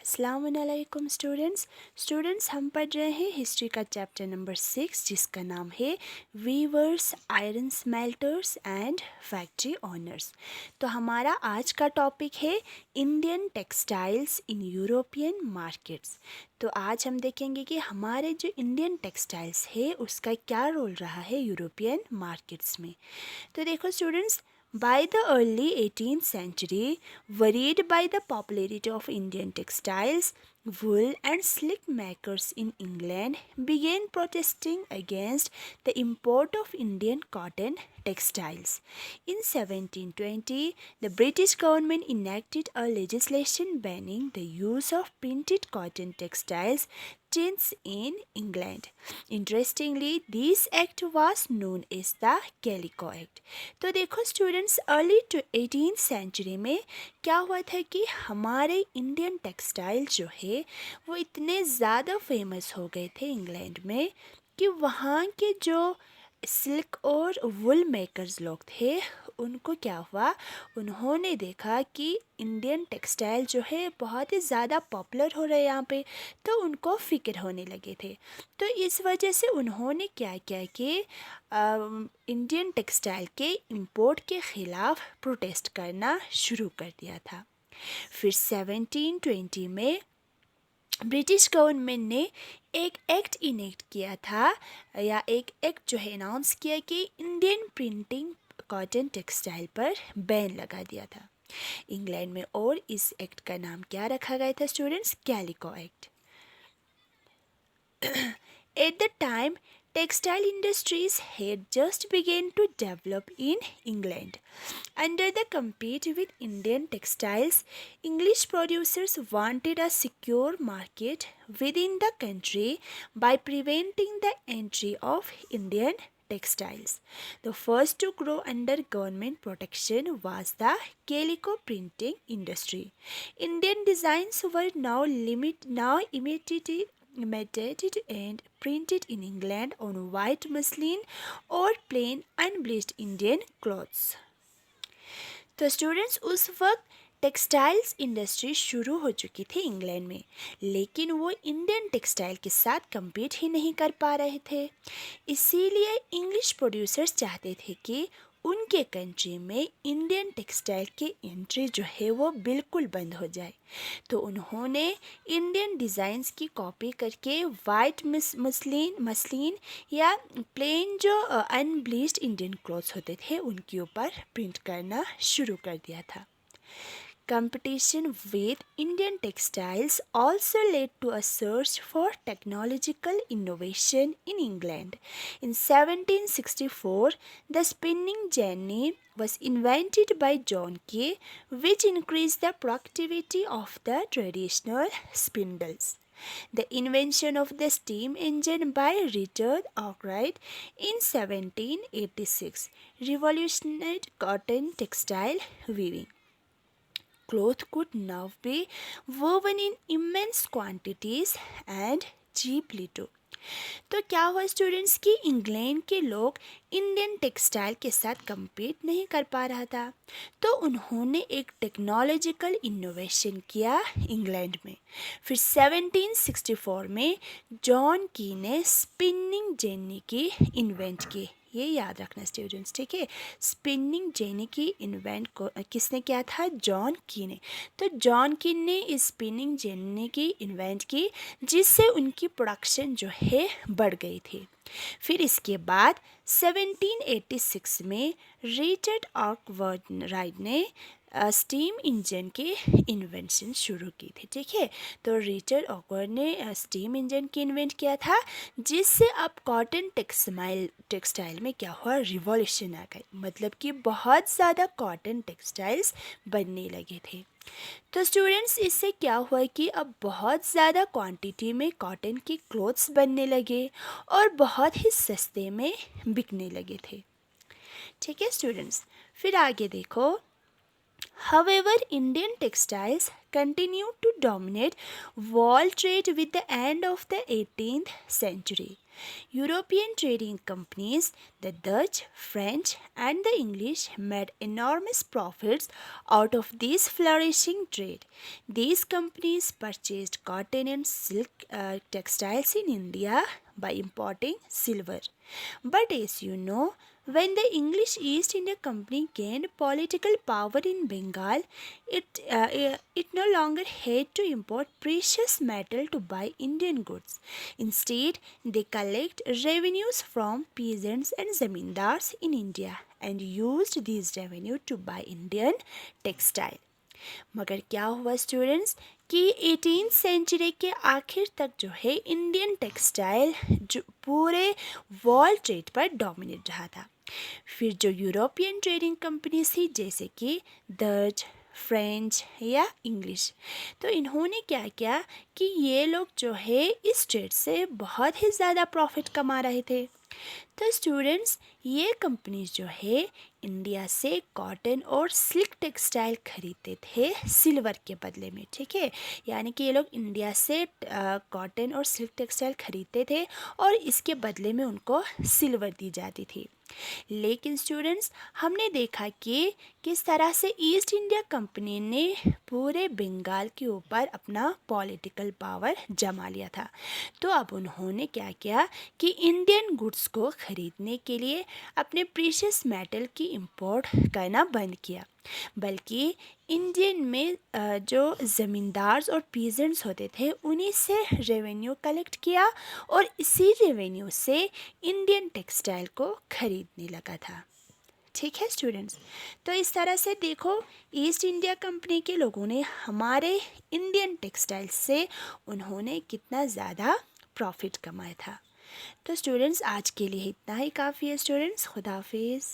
अस्सलामुअलैकुम स्टूडेंट्स हम पढ़ रहे हैं हिस्ट्री का चैप्टर नंबर 6 जिसका नाम है weavers, iron smelters and factory owners. तो हमारा आज का टॉपिक है Indian textiles in European markets. तो आज हम देखेंगे कि हमारे जो इंडियन टेक्सटाइल्स है उसका क्या रोल रहा है यूरोपियन मार्केट्स में। तो देखो students, by the early 18th century, worried by the popularity of Indian textiles, wool and silk makers in England began protesting against the import of Indian cotton textiles. In 1720, the British government enacted a legislation banning the use of printed cotton textiles tints in England. Interestingly, this act was known as the Calico Act. तो देखो students, early 18th century में क्या हुआ था कि हमारे Indian textile जो है वो इतने ज़्यादा फेमस हो गए थे इंग्लैंड में कि वहाँ के जो सिल्क और वुल मेकर्स लोग थे उनको क्या हुआ, उन्होंने देखा कि इंडियन टेक्सटाइल जो है बहुत ही ज़्यादा पॉपुलर हो रहा है यहाँ पे, तो उनको फ़िक्र होने लगे थे। तो इस वजह से उन्होंने क्या किया कि इंडियन टेक्सटाइल के इंपोर्ट के ख़िलाफ़ प्रोटेस्ट करना शुरू कर दिया था। फिर 1720 में ब्रिटिश गवर्नमेंट ने एक एक्ट इनेक्ट किया था, या एक एक्ट जो है अनाउंस किया कि इंडियन प्रिंटिंग कॉटन टेक्सटाइल पर बैन लगा दिया था इंग्लैंड में। और इस एक्ट का नाम क्या रखा गया था students? Calico act. At the time, textile industries had just begun to develop in England. Under the compete with Indian textiles, English producers wanted a secure market within the country by preventing the entry of Indian textiles. The first to grow under government protection was the calico printing industry. Indian designs were now imitated and printed in England on white muslin or plain unbleached Indian clothes. तो students, उस वक्त textiles industry शुरू हो चुकी थी England में, लेकिन वो इंडियन टेक्सटाइल के साथ compete ही नहीं कर पा रहे थे। इसीलिए इंग्लिश प्रोड्यूसर्स चाहते थे कि उनके कंट्री में इंडियन टेक्सटाइल की एंट्री जो है वो बिल्कुल बंद हो जाए। तो उन्होंने इंडियन डिज़ाइंस की कॉपी करके वाइट मसलिन या प्लेन जो अनब्लीच्ड इंडियन क्लॉथ्स होते थे उनके ऊपर प्रिंट करना शुरू कर दिया था। Competition with Indian textiles also led to a search for technological innovation in England. In 1764, the spinning jenny was invented by John Kay, which increased the productivity of the traditional spindles. The invention of the steam engine by Richard Arkwright in 1786 revolutionized cotton textile weaving. Cloth could now be woven in immense quantities and cheaply too. तो क्या हुआ students कि England के लोग Indian textile के साथ compete नहीं कर पा रहा था, तो उन्होंने एक टेक्नोलॉजिकल इनोवेशन किया इंग्लैंड में। फिर 1764 में जॉन की ने स्पिनिंग जेनी की इन्वेंट की। ये याद रखना स्टूडेंट्स, ठीक है। स्पिनिंग जेनी की इन्वेंट को किसने किया था? जॉन की ने। तो जॉन की ने इस स्पिनिंग जेनी की इन्वेंट की, जिससे उनकी प्रोडक्शन जो है बढ़ गई थी। फिर इसके बाद 1786 में रिचर्ड आर्कराइट ने स्टीम इंजन की इन्वेंशन शुरू की थी, ठीक है। तो रिचर्ड आर्कराइट ने स्टीम इंजन की इन्वेंट किया था, जिससे अब कॉटन टेक्सटाइल में क्या हुआ? रिवॉल्यूशन आ गई, मतलब कि बहुत ज़्यादा कॉटन टेक्सटाइल्स बनने लगे थे। तो स्टूडेंट्स, इससे क्या हुआ कि अब बहुत ज़्यादा क्वांटिटी में कॉटन की क्लोथ्स बनने लगे और बहुत ही सस्ते में बिकने लगे थे, ठीक है स्टूडेंट्स। फिर आगे देखो, However, Indian textiles continued to dominate world trade with the end of the 18th century. European trading companies, the Dutch, French, and the English, made enormous profits out of this flourishing trade. These companies purchased cotton and silk textiles in India by importing silver. But as you know, when the English East India Company gained political power in Bengal, it no longer had to import precious metal to buy Indian goods. Instead, they collect revenues from peasants and zamindars in India and used these revenue to buy Indian textile. मगर क्या हुआ students कि 18th century के आखिर तक जो है Indian textile जो पूरे वर्ल्ड ट्रेड पर डोमिनेट रहा था। फिर जो यूरोपियन ट्रेडिंग कंपनी थी जैसे कि डच, फ्रेंच या इंग्लिश, तो इन्होंने क्या किया कि ये लोग जो है इस ट्रेड से बहुत ही ज़्यादा प्रॉफिट कमा रहे थे। तो स्टूडेंट्स ये कंपनीज जो है इंडिया से कॉटन और सिल्क टेक्सटाइल खरीदते थे सिल्वर के बदले में, ठीक है। यानी कि ये लोग इंडिया से कॉटन और सिल्क टेक्सटाइल खरीदते थे और इसके बदले में उनको सिल्वर दी जाती थी। लेकिन स्टूडेंट्स हमने देखा कि किस तरह से ईस्ट इंडिया कंपनी ने पूरे बंगाल के ऊपर अपना पॉलिटिकल पावर जमा लिया था। तो अब उन्होंने क्या किया कि इंडियन गुड्स को खरीदने के लिए अपने प्रीशियस मेटल की इंपोर्ट करना बंद किया, बल्कि इंडियन में जो ज़मींदार और पीजेंट्स होते थे उन्हीं से रेवेन्यू कलेक्ट किया और इसी रेवेन्यू से इंडियन टेक्सटाइल को खरीदने लगा था। ठीक है स्टूडेंट्स, तो इस तरह से देखो ईस्ट इंडिया कंपनी के लोगों ने हमारे इंडियन टेक्सटाइल से उन्होंने कितना ज़्यादा प्रॉफिट कमाया था। तो स्टूडेंट्स आज के लिए इतना ही काफ़ी है स्टूडेंट्स, खुदा हाफिज़।